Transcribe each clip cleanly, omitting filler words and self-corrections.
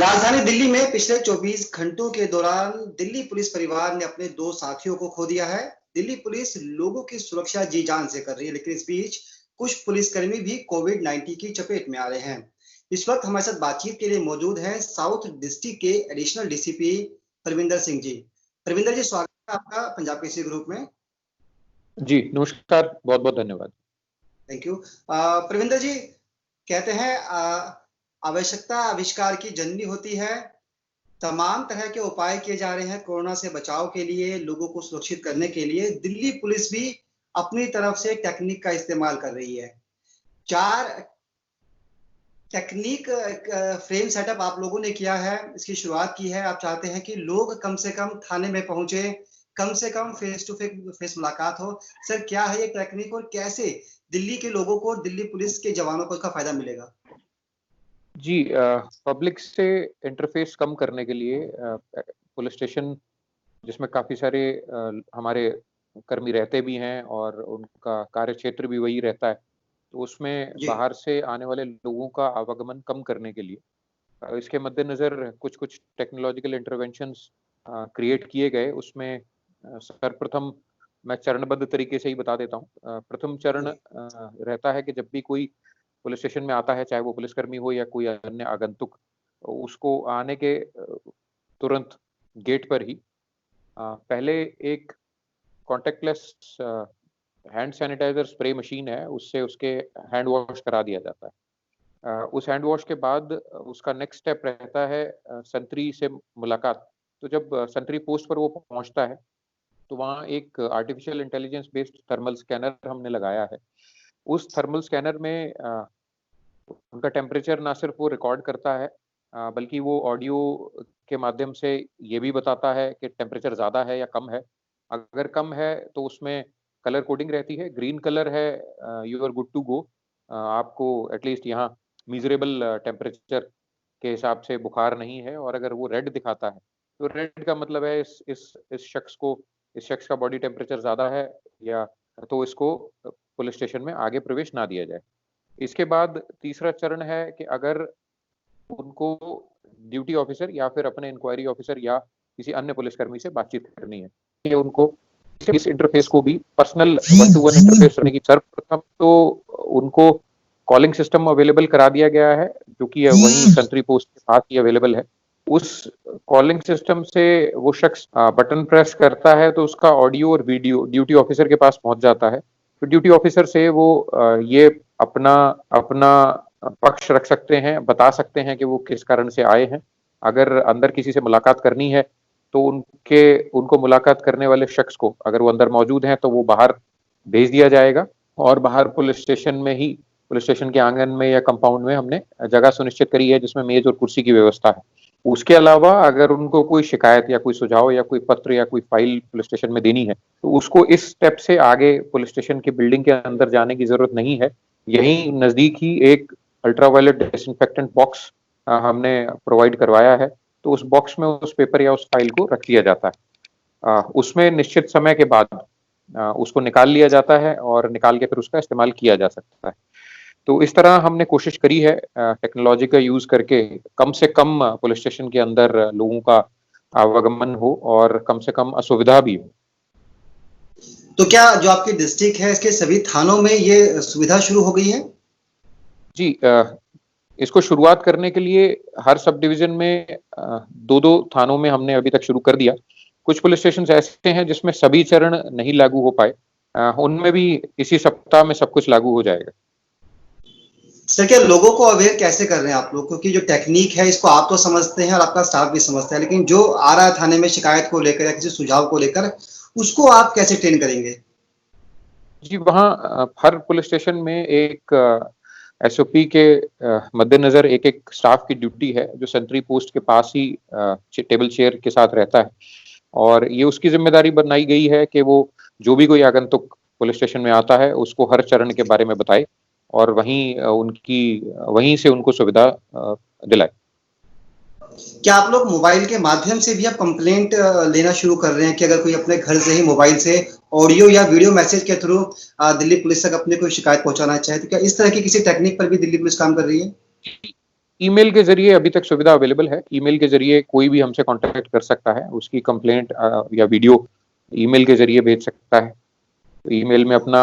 राजधानी दिल्ली में पिछले 24 घंटों के दौरान दिल्ली पुलिस परिवार ने अपने 2 साथियों को खो दिया है। दिल्ली पुलिस लोगों की सुरक्षा जी जान से कर रही है, लेकिन इस बीच कुछ पुलिसकर्मी भी कोविड-19 की चपेट में आ रहे हैं। इस वक्त हमारे साथ बातचीत के लिए मौजूद हैं साउथ डिस्ट्रिक्ट के एडिशनल डीसीपी परविंदर सिंह जी। परविंदर जी, स्वागत है आपका पंजाब केसरी ग्रुप में। जी नमस्कार, बहुत बहुत धन्यवाद। Thank you. परविंदर जी, कहते हैं आवश्यकता आविष्कार की जननी होती है। तमाम तरह के उपाय किए जा रहे हैं कोरोना से बचाव के लिए, लोगों को सुरक्षित करने के लिए। दिल्ली पुलिस भी अपनी तरफ से टेक्निक का इस्तेमाल कर रही है। 4 टेक्निक फ्रेम सेटअप आप लोगों ने किया है, इसकी शुरुआत की है। आप चाहते हैं कि लोग कम से कम थाने में पहुंचे, कम से कम फेस टू फेस मुलाकात हो। सर, क्या है ये टेक्निक और कैसे दिल्ली के लोगों को, दिल्ली पुलिस के जवानों को इसका फायदा मिलेगा? जी पब्लिक से इंटरफेस कम करने के लिए पुलिस स्टेशन जिसमें काफ़ी सारे हमारे कर्मी रहते भी हैं और उनका कार्य क्षेत्र भी वही रहता है, तो उसमें जी। बाहर से आने वाले लोगों का आवागमन कम करने के लिए इसके मद्देनज़र कुछ-कुछ टेक्नोलॉजिकल इंटरवेंशंस क्रिएट किए गए। उसमें सर्वप्रथम मैं चरणबद्ध तरीके से ही बता देता हूँ। प्रथम चरण रहता है कि जब भी कोई पुलिस स्टेशन में आता है, चाहे वो पुलिसकर्मी हो या कोई अन्य आगंतुक, उसको आने के तुरंत गेट पर ही पहले एक contactless hand sanitiser spray machine है, उससे उसके हैंड वॉश करा दिया जाता है। उस हैंड वॉश के बाद उसका नेक्स्ट स्टेप रहता है संतरी से मुलाकात। तो जब संतरी पोस्ट पर वो पहुंचता है, तो वहाँ एक artificial intelligence based thermal scanner हमने लगाया है। उस थर्मल स्कैनर में उनका टेम्परेचर ना सिर्फ वो रिकॉर्ड करता है, बल्कि वो ऑडियो के माध्यम से ये भी बताता है कि टेम्परेचर ज़्यादा है या कम है। अगर कम है तो उसमें कलर कोडिंग रहती है। ग्रीन कलर है you are good to go, आपको एटलीस्ट यहाँ मीजरेबल टेम्परेचर के हिसाब से बुखार नहीं है। और अगर वो रेड दिखाता है तो रेड का मतलब है इस शख्स का बॉडी टेम्परेचर ज़्यादा है, या तो इसको पुलिस स्टेशन में आगे प्रवेश ना दिया जाए। इसके बाद तीसरा चरण है कि अगर उनको ड्यूटी ऑफिसर या फिर अपने इंक्वायरी ऑफिसर या किसी अन्य पुलिसकर्मी से बातचीत करनी है, कि उनको इस इंटरफेस को भी personal one two one interface करने की सर्वप्रथम तो उनको कॉलिंग सिस्टम अवेलेबल करा दिया गया है, जो कि वहीं संतरी पोस्ट के पास ही अवेलेबल है। उस कॉलिंग सिस्टम से वो शख्स बटन प्रेस करता है तो उसका ऑडियो और वीडियो ड्यूटी ऑफिसर के पास पहुंच जाता है। तो ड्यूटी ऑफिसर से वो ये अपना अपना पक्ष रख सकते हैं, बता सकते हैं कि वो किस कारण से आए हैं। अगर अंदर किसी से मुलाकात करनी है तो उनको मुलाकात करने वाले शख्स को, अगर वो अंदर मौजूद हैं, तो वो बाहर भेज दिया जाएगा। और बाहर पुलिस स्टेशन के आंगन में या कंपाउंड में हमने जगह सुनिश्चित करी है जिसमें मेज और कुर्सी की व्यवस्था है। उसके अलावा अगर उनको कोई शिकायत या कोई सुझाव या कोई पत्र या कोई फाइल पुलिस स्टेशन में देनी है, तो उसको इस स्टेप से आगे पुलिस स्टेशन की बिल्डिंग के अंदर जाने की जरूरत नहीं है। यहीं नजदीक ही एक अल्ट्रावायलेट डिसइंफेक्टेंट बॉक्स हमने प्रोवाइड करवाया है। तो उस बॉक्स में उस पेपर या उस फाइल को रख दिया जाता है। उसमें निश्चित समय के बाद उसको निकाल लिया जाता है और निकाल के फिर उसका इस्तेमाल किया जा सकता है। तो इस तरह हमने कोशिश करी है टेक्नोलॉजी का यूज करके कम से कम पुलिस स्टेशन के अंदर लोगों का आवागमन हो और कम से कम असुविधा भी हो। तो क्या जो आपकी डिस्ट्रिक्ट है, इसके सभी थानों में ये सुविधा शुरू हो गई है? जी इसको शुरुआत करने के लिए हर सब डिवीजन में 2-2 थानों में हमने अभी तक शुरू कर दिया। कुछ पुलिस स्टेशन ऐसे हैं जिसमें सभी चरण नहीं लागू हो पाए, उनमें भी इसी सप्ताह में सब कुछ लागू हो जाएगा। सर, क्या लोगों को अवेयर कैसे कर रहे हैं आप लोग? क्योंकि जो टेक्निक है इसको आप तो समझते हैं और आपका स्टाफ भी समझता है, लेकिन जो आ रहा है थाने में शिकायत को लेकर या किसी सुझाव को लेकर, उसको आप कैसे ट्रेन करेंगे? जी, वहाँ हर पुलिस स्टेशन में एक एसओपी के मद्देनजर एक स्टाफ की ड्यूटी है जो सेंट्री पोस्ट के पास ही टेबल चेयर के साथ रहता है। और ये उसकी जिम्मेदारी बनाई गई है कि वो जो भी कोई आगंतुक पुलिस स्टेशन में आता है उसको हर चरण के बारे में बताए और वहीं से उनको सुविधा दिलाए। क्या आप लोग मोबाइल के माध्यम से भी अब कंप्लेंट लेना शुरू कर रहे हैं कि अगर कोई अपने घर से ही मोबाइल से ऑडियो या वीडियो मैसेज के थ्रू दिल्ली पुलिस तक अपने कोई शिकायत पहुंचाना चाहे, तो क्या इस तरह की किसी टेक्निक पर भी दिल्ली पुलिस काम कर रही है? ईमेल के ज़रिए अभी तक सुविधा अवेलेबल है। ईमेल के ज़रिए कोई भी हमसे कॉन्टैक्ट कर सकता है, उसकी कंप्लेंट या वीडियो ईमेल के ज़रिए भेज सकता है। तो ईमेल में अपना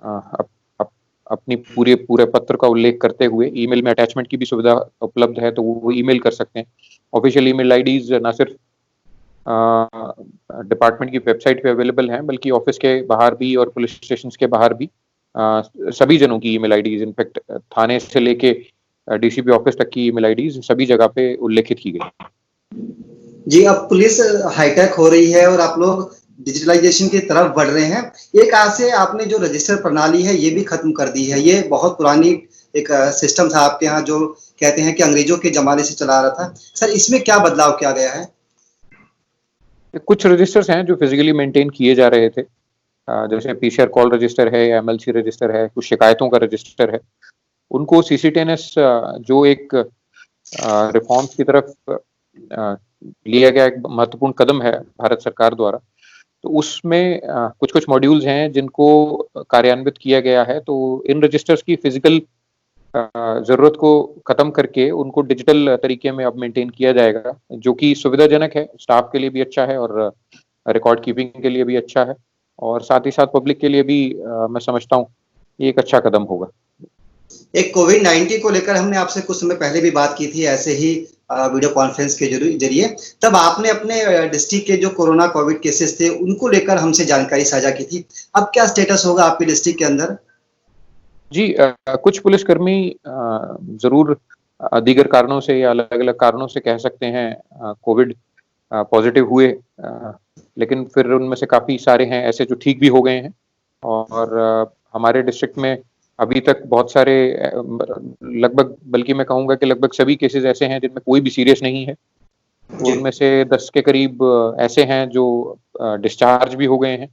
अ, अप अप अपनी पूरे पत्र का उल्लेख करते हुए ईमेल में अटैचमेंट की भी सुविधा उपलब्ध है, तो वो ईमेल कर सकते हैं। ऑफ़िशियल ईमेल आईडीज़ ना सिर्फ़ डिपार्टमेंट की वेबसाइट पे अवेलेबल हैं, बल्कि ऑफ़िस के बाहर भी और पुलिस स्टेशंस के बाहर भी सभी जनों की ईमेल आईडीज़, इनफैक्ट थाने से लेके डीसीपी ऑफिस तक की ईमेल आईडीज़ सभी जगह पे उल्लेखित की गई। जी, अब पुलिस हाईटेक हो रही है और आप लोग डिजिटलाइजेशन की तरफ बढ़ रहे हैं। एक आज से आपने जो रजिस्टर प्रणाली है, ये भी खत्म कर दी है। ये बहुत पुरानी एक सिस्टम था आपके यहाँ, जो कहते हैं कि अंग्रेजों के ज़माने से चला आ रहा था। सर, इसमें क्या बदलाव किया गया है? कुछ रजिस्टर्स हैं जो फिजिकली मेंटेन किए जा रहे थे, जैसे पीसीआर कॉल रजिस्टर है या एमएलसी रजिस्टर है, कुछ शिकायतों का रजिस्टर है। उनको सीसीटीएनएस जो एक रिफॉर्म्स की तरफ लिया गया एक महत्वपूर्ण कदम है भारत सरकार द्वारा, तो उसमें कुछ-कुछ मॉड्यूल्स हैं जिनको कार्यान्वित किया गया है। तो इन रजिस्टर्स की फिजिकल ज़रूरत को ख़त्म करके उनको डिजिटल तरीके में अब मेंटेन किया जाएगा, जो कि सुविधाजनक है, स्टाफ के लिए भी अच्छा है और रिकॉर्ड कीपिंग के लिए भी अच्छा है, और साथ ही साथ पब्लिक के लिए भी मैं समझता हूँ ये एक अच्छा कदम होगा। एक कोविड-19 को लेकर हमने आपसे कुछ समय पहले भी बात की थी, ऐसे ही वीडियो कॉन्फ्रेंस के ज़रिए। तब आपने अपने डिस्ट्रिक्ट के जो कोरोना कोविड केसेस थे, उनको लेकर हमसे जानकारी साझा की थी। अब क्या स्टेटस होगा आपके डिस्ट्रिक्ट के अंदर? जी, कुछ पुलिसकर्मी ज़रूर दीगर कारणों से या अलग-अलग कारणों से कह सकते हैं कोविड पॉज़िटिव हुए, लेकिन फिर उनमें से काफ़ी सारे हैं ऐसे जो ठीक भी हो गए हैं, और हमारे डिस्ट्रिक्ट में अभी तक बहुत सारे लगभग, बल्कि मैं कहूँगा कि लगभग सभी केसेज़ ऐसे हैं जिनमें कोई भी सीरियस नहीं है। जी। उनमें से 10 के करीब ऐसे हैं जो डिस्चार्ज भी हो गए हैं,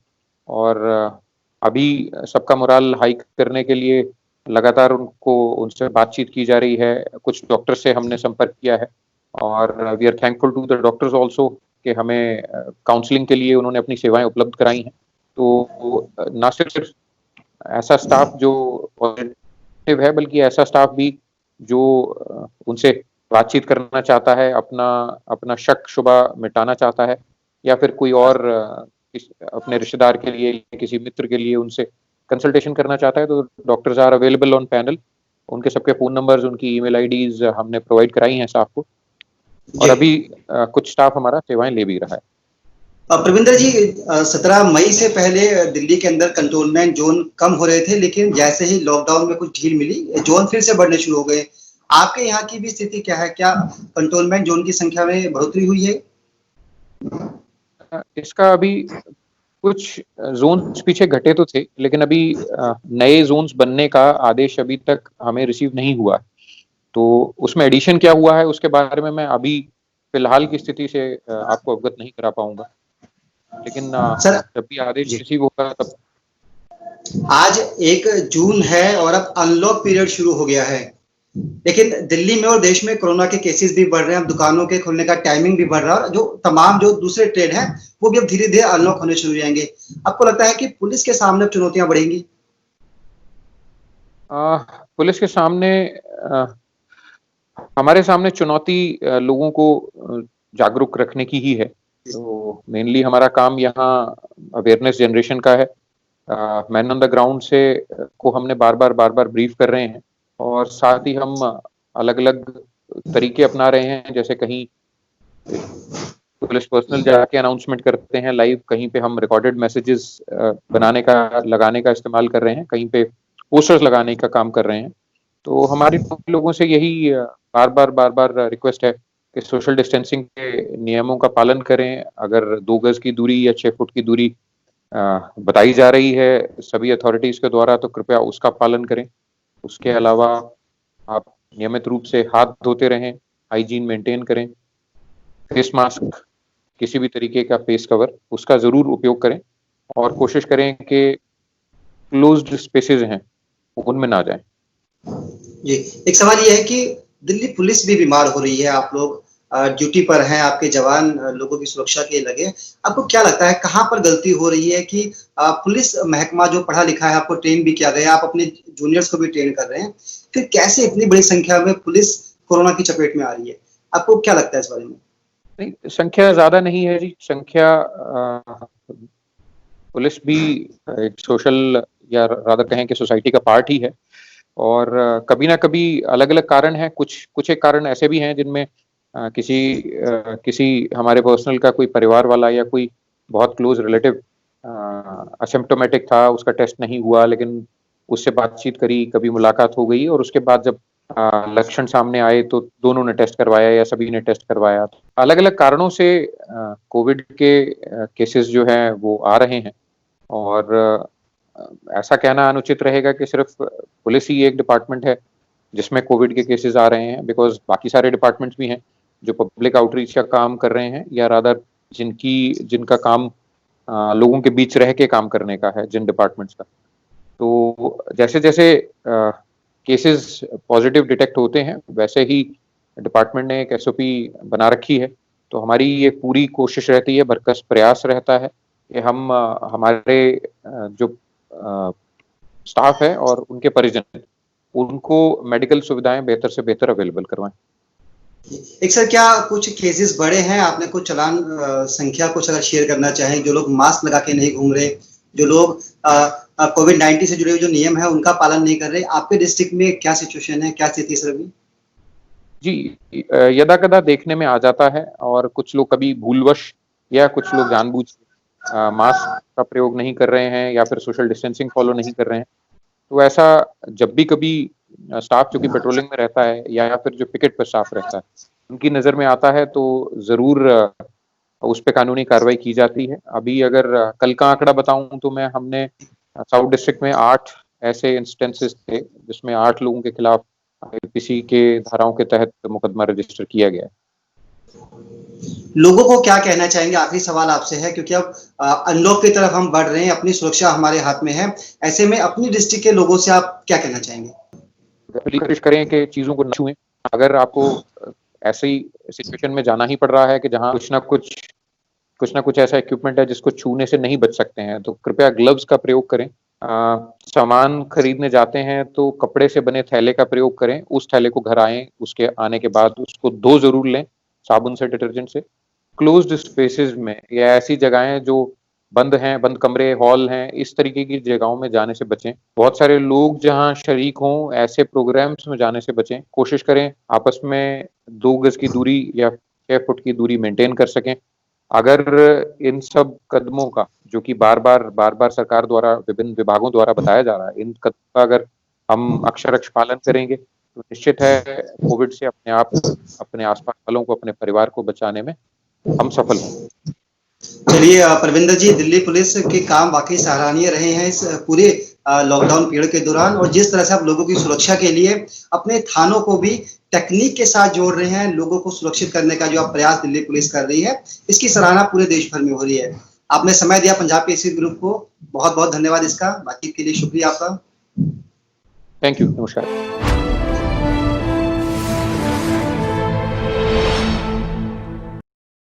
और अभी सबका मोराल हाई करने के लिए लगातार उनसे बातचीत की जा रही है। कुछ डॉक्टर से हमने संपर्क किया है, और we are thankful to the doctors also कि हमें काउंसलिंग के लिए उन्होंने अपनी सेवाएँ उपलब्ध कराई हैं। तो ना सिर्फ ऐसा स्टाफ जो पॉजिटिव है, बल्कि ऐसा स्टाफ भी जो उनसे बातचीत करना चाहता है, अपना शक-शुबा मिटाना चाहता है, या फिर कोई और अपने रिश्तेदार के लिए, किसी मित्र के लिए उनसे कंसल्टेशन करना चाहता है, तो doctors are available on panel. उनके सबके फ़ोन नंबर्स, उनकी ईमेल आईडीज़ हमने प्रोवाइड कराई हैं स्टाफ को, और जी। अभी कुछ स्टाफ हमारा सेवाएँ ले भी रहा है। प्रविंदर जी, 17 मई से पहले दिल्ली के अंदर कंटोनमेंट ज़ोन कम हो रहे थे, लेकिन जैसे ही लॉकडाउन में कुछ ढील मिली, ज़ोन फिर से बढ़ने शुरू हो गए। आपके यहाँ की भी स्थिति क्या है? क्या कंटोनमेंट ज़ोन की संख्या में बढ़ोतरी हुई है? इसका अभी कुछ ज़ोन्स पीछे घटे तो थे, लेकिन अभी नए ज़ोन्स बनने का आदेश अभी तक हमें रिसीव नहीं हुआ। तो उसमें एडिशन क्या हुआ है, उसके बारे में मैं अभी फ़िलहाल की स्थिति से आपको अवगत नहीं करा पाऊँगा। लेकिन सर, जब भी आदेश जी। रिसीव होगा तब। आज 1 जून है और अब अनलॉक पीरियड शुरू हो गया है। लेकिन दिल्ली में और देश में कोरोना के केसेस भी बढ़ रहे हैं, अब दुकानों के खुलने का टाइमिंग भी बढ़ रहा है, और जो तमाम जो दूसरे ट्रेड हैं, वो भी अब धीरे-धीरे अनलॉक होने शुरू हो जाएँगे। आपको लगता है कि पुलिस के सामने अब चुनौतियाँ बढ़ेंगी? पुलिस के सामने हमारे सामने चुनौती लोगों को जागरूक रखने की ही है। तो मेनली हमारा काम यहाँ अवेयरनेस जनरेशन का है। मैन ऑन द ग्राउंड से को हमने बार-बार ब्रीफ कर रहे हैं, और साथ ही हम अलग-अलग तरीके अपना रहे हैं, जैसे कहीं पुलिस पर्सनल जाके अनाउंसमेंट करते हैं लाइव, कहीं पे हम रिकॉर्डेड मैसेजेस लगाने का इस्तेमाल कर रहे हैं, कहीं पे पोस्टर्स लगाने का काम कर रहे हैं। तो हमारी लोगों से यही बार-बार रिक्वेस्ट है कि सोशल डिस्टेंसिंग के नियमों का पालन करें। अगर 2 गज की दूरी या 6 फुट की दूरी बताई जा रही है सभी अथॉरिटीज़ के द्वारा, तो कृपया उसका पालन करें। उसके अलावा आप नियमित रूप से हाथ धोते रहें, हाइजीन मेंटेन करें, फेस मास्क, किसी भी तरीके का फेस कवर, उसका ज़रूर उपयोग करें, और कोशिश करें कि क्लोज़्ड स्पेसेस हैं, उनमें ना जाएँ। जी, एक सवाल ये है कि दिल्ली पुलिस भी बीमार हो रही है, आप लोग ड्यूटी पर हैं, आपके जवान लोगों की सुरक्षा के लिए लगे। आपको क्या लगता है कहाँ पर गलती हो रही है कि पुलिस महकमा जो पढ़ा-लिखा है, आपको ट्रेन भी किया गया है, आप अपने जूनियर्स को भी ट्रेन कर रहे हैं, फिर कैसे इतनी बड़ी संख्या में पुलिस कोरोना की चपेट में आ रही है। आपको क्या लगता है इस बारे में? नहीं, संख्या ज्यादा नहीं है जी। संख्या पुलिस भी एक सोशल या रादर कहें कि सोसाइटी का पार्ट ही है, और कभी ना कभी अलग अलग कारण हैं। कुछ एक कारण ऐसे भी हैं जिनमें किसी हमारे पर्सनल का कोई परिवार वाला या कोई बहुत क्लोज रिलेटिव असिम्प्टोमेटिक था, उसका टेस्ट नहीं हुआ, लेकिन उससे बातचीत करी, कभी मुलाकात हो गई, और उसके बाद जब लक्षण सामने आए तो दोनों ने टेस्ट करवाया या सभी ने टेस्ट करवाया। अलग अलग कारणों से कोविड के केसेस जो हैं वो आ रहे हैं, और ऐसा कहना अनुचित रहेगा कि सिर्फ पुलिस ही एक डिपार्टमेंट है जिसमें कोविड के केसेस आ रहे हैं, बिकॉज बाकी सारे डिपार्टमेंट्स भी हैं जो पब्लिक आउटरीच का काम कर रहे हैं, या रादर जिनका काम लोगों के बीच रह के काम करने का है, जिन डिपार्टमेंट्स का। तो जैसे जैसे केसेस पॉजिटिव डिटेक्ट होते हैं, वैसे ही डिपार्टमेंट ने एक एसओपी बना रखी है। तो हमारी ये पूरी कोशिश रहती है, भरकस प्रयास रहता है कि हम हमारे जो स्टाफ है और उनके परिजन, उनको मेडिकल सुविधाएं बेहतर से बेहतर अवेलेबल करवाएं। एक सर, क्या कुछ केसेस बड़े हैं? आपने कुछ चालान संख्या कुछ अगर शेयर करना चाहें, जो लोग मास्क लगा के नहीं घूम रहे, जो लोग कोविड-19 से जुड़े हुए जो नियम है उनका पालन नहीं कर रहे, आपके डिस्ट्रिक्ट में क्या सिचुएशन है, क्या स्थिति है सर अभी? जी, यदा-कदा देखने में आ जाता है, और कुछ लोग कभी भूलवश या कुछ लोग जानबूझ मास्क का प्रयोग नहीं कर रहे हैं या फिर सोशल डिस्टेंसिंग फॉलो नहीं कर रहे हैं। तो ऐसा जब भी कभी स्टाफ जो कि पेट्रोलिंग में रहता है या फिर जो पिकेट पर स्टाफ रहता है, उनकी नज़र में आता है तो ज़रूर उस पे कानूनी कार्रवाई की जाती है। अभी अगर कल का आंकड़ा बताऊं तो हमने साउथ डिस्ट्रिक्ट में 8 ऐसे इंस्टेंसेस थे जिसमें 8 लोगों के खिलाफ आईपीसी के धाराओं के तहत मुकदमा रजिस्टर किया गया है। लोगों को क्या कहना चाहेंगे? आखिरी सवाल आपसे है, क्योंकि अब अनलॉक की तरफ हम बढ़ रहे हैं, अपनी सुरक्षा हमारे हाथ में है। ऐसे में अपनी डिस्ट्रिक्ट के लोगों से आप क्या कहना चाहेंगे? कोशिश करें कि चीजों को न छुएं। अगर आपको ऐसी सिचुएशन में जाना ही पड़ रहा है कि जहां कुछ ना कुछ ऐसा इक्विपमेंट है जिसको छूने से नहीं बच सकते हैं, तो कृपया ग्लव्स का प्रयोग करें। सामान खरीदने जाते हैं तो कपड़े से बने थैले का प्रयोग करें। उस थैले को घर आए, उसके आने के बाद उसको धो जरूर लें साबुन से, डिटर्जेंट से। क्लोज्ड स्पेसेस में या ऐसी जगहें जो बंद हैं, बंद कमरे, हॉल हैं, इस तरीके की जगहों में जाने से बचें। बहुत सारे लोग जहां शरीक हों, ऐसे प्रोग्राम्स में जाने से बचें। कोशिश करें आपस में 2 गज की दूरी या 6 फुट की दूरी मेंटेन कर सकें। अगर इन सब कदमों का, जो कि बार बार सरकार द्वारा, विभिन्न विभागों द्वारा बताया जा रहा है, इन कदमों का अगर हम अक्षरश पालन करेंगे तो निश्चित है कोविड से अपने आप, अपने आसपास वालों को, अपने परिवार को बचाने में हम सफल होंगे। चलिए परविंदर जी, दिल्ली पुलिस के काम वाकई सराहनीय रहे हैं इस पूरे लॉकडाउन पीरियड के दौरान, और जिस तरह से आप लोगों की सुरक्षा के लिए अपने थानों को भी टेक्निक के साथ जोड़ रहे हैं, लोगों को सुरक्षित करने का जो प्रयास दिल्ली पुलिस कर रही है, इसकी सराहना पूरे देश भर में हो रही है। आपने समय दिया पंजाब केसरी ग्रुप को, बहुत बहुत धन्यवाद। इसका बातचीत के लिए शुक्रिया आपका। थैंक यू, नमस्कार।